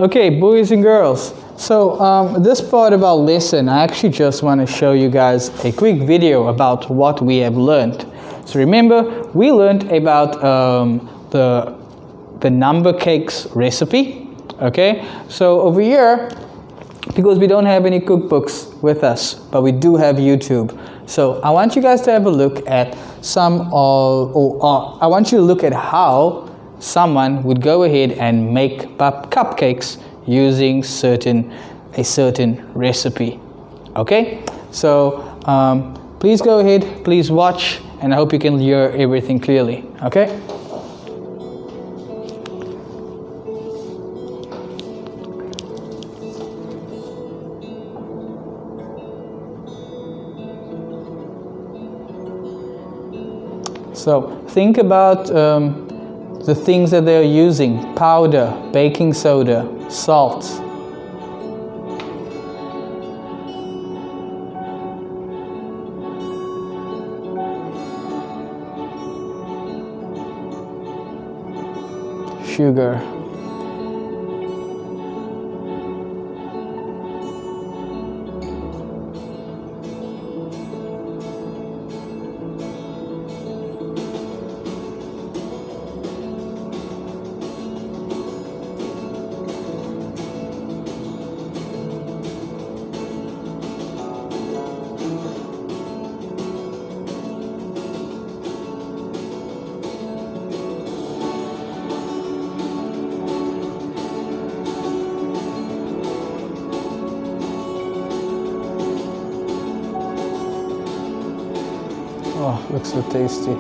Okay, boys and girls. So this part of our lesson, I actually just want to show you guys a quick video about what we have learned. So remember, we learned about the number cakes recipe. Okay, so over here, because we don't have any cookbooks with us, but we do have YouTube. So I want you guys to have a look at I want you to look at how someone would go ahead and make cupcakes using a certain recipe. Okay, so please go ahead, please watch, and I hope you can hear everything clearly. Okay. So think about the things that they're using: powder, baking soda, salt. Sugar. Oh, looks so tasty.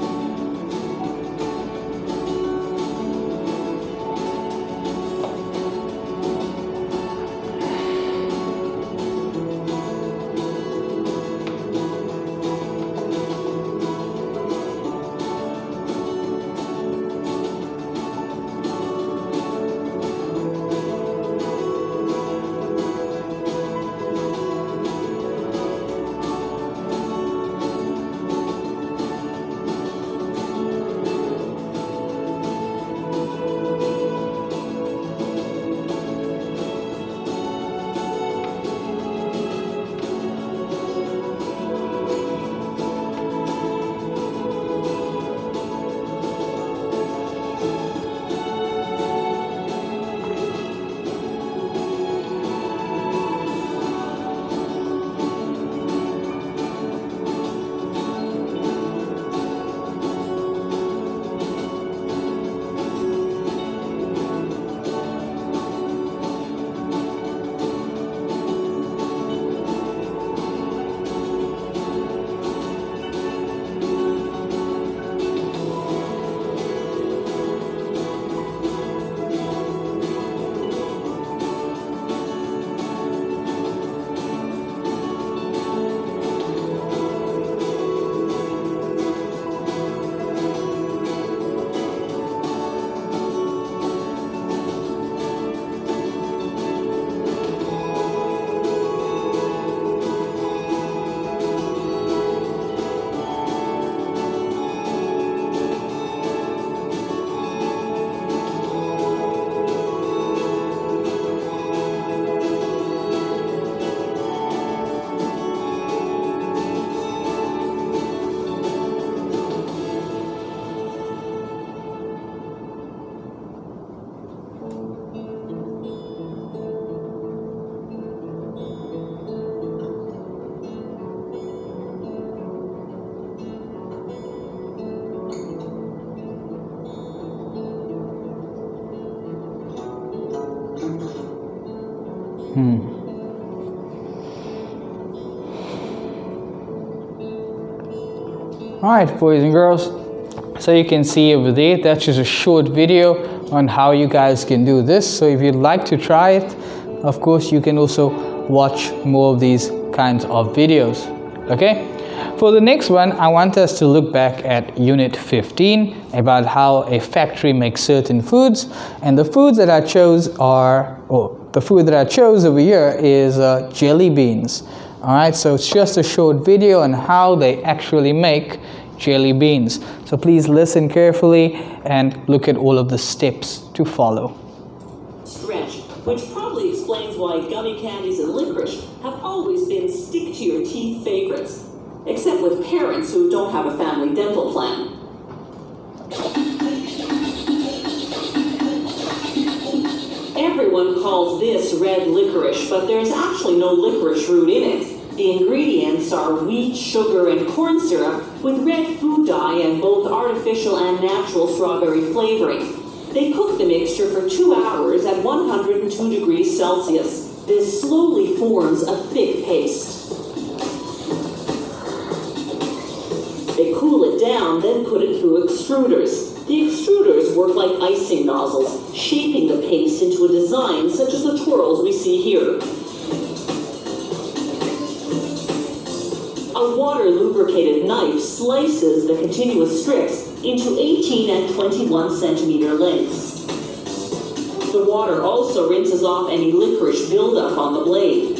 Alright, boys and girls, so you can see over there, that's just a short video on how you guys can do this. So if you'd like to try it, of course you can also watch more of these kinds of videos. Okay, for the next one, I want us to look back at unit 15 about how a factory makes certain foods, and the foods that I chose the food that I chose over here is jelly beans. Alright, so it's just a short video on how they actually make jelly beans. So please listen carefully and look at all of the steps to follow. Stretch which probably explains why gummy candies and licorice have always been stick-to-your-teeth favorites, except with parents who don't have a family dental plan. Everyone calls this red licorice, but there's actually no licorice root in it. The ingredients are wheat, sugar, and corn syrup with red food dye and both artificial and natural strawberry flavoring. They cook the mixture for 2 hours at 102 degrees Celsius. This slowly forms a thick paste. They cool it down, then put it through extruders. The extruders work like icing nozzles, shaping the paste into a design such as the twirls we see here. A water-lubricated knife slices the continuous strips into 18 and 21 centimeter lengths. The water also rinses off any licorice buildup on the blade.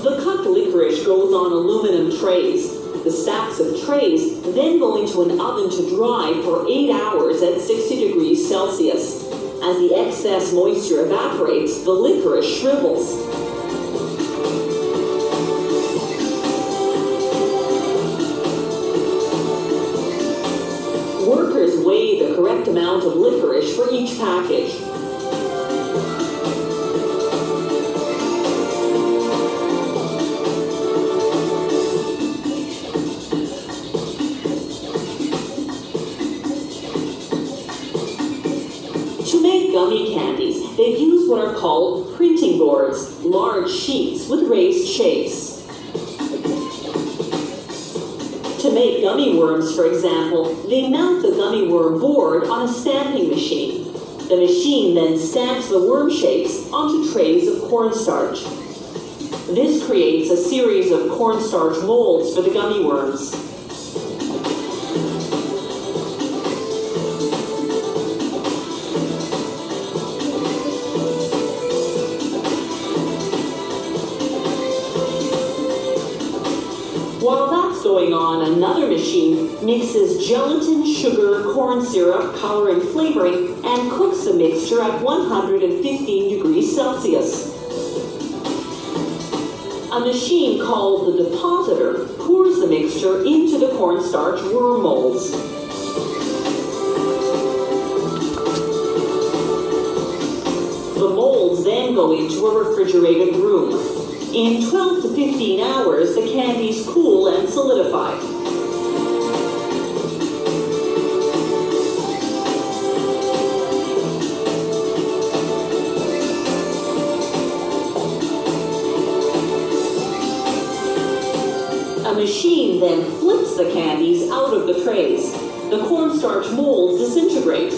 The cut licorice goes on aluminum trays. The stacks of trays then go into an oven to dry for 8 hours at 60 degrees Celsius. As the excess moisture evaporates, the licorice shrivels. Workers weigh the correct amount of licorice for each package. To make gummy candies, they've used what are called printing boards, large sheets with raised shapes. To make gummy worms, for example, they mount the gummy worm board on a stamping machine. The machine then stamps the worm shapes onto trays of cornstarch. This creates a series of cornstarch molds for the gummy worms. While that's going on, another machine mixes gelatin, sugar, corn syrup, color, and flavoring, and cooks the mixture at 115 degrees Celsius. A machine called the depositor pours the mixture into the cornstarch worm molds. The molds then go into a refrigerated room. In 12 to 15 hours, the candies cool and solidify. A machine then flips the candies out of the trays. The cornstarch molds disintegrate.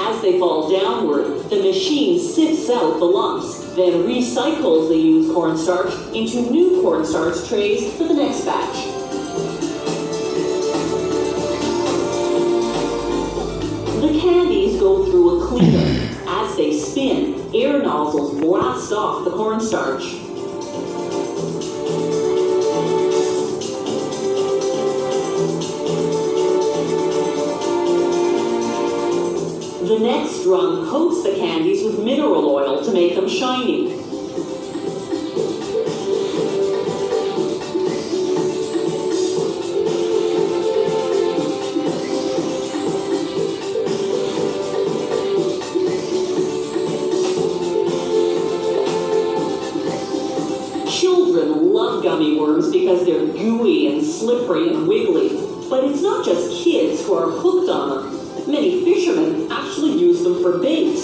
As they fall downward, the machine sifts out the lumps, then recycles the used cornstarch into new cornstarch trays for the next batch. The candies go through a cleaner. As they spin, air nozzles blast off the cornstarch. The next rung coats the candies with mineral oil to make them shiny. Children love gummy worms because they're gooey and slippery and wiggly. But it's not just kids who are hooked on them. Many fishermen actually use them for bait.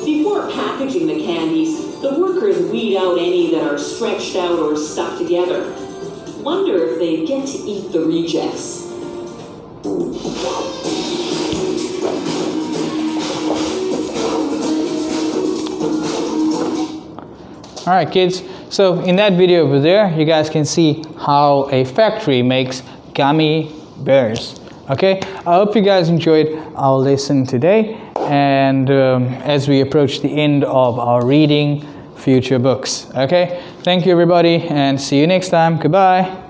Before packaging the candies, the workers weed out any that are stretched out or stuck together. Wonder if they get to eat the rejects. All right, kids. So in that video over there, you guys can see how a factory makes gummy bears. Okay, I hope you guys enjoyed our lesson today, and as we approach the end of our reading future books. Okay, thank you everybody, and see you next time. Goodbye.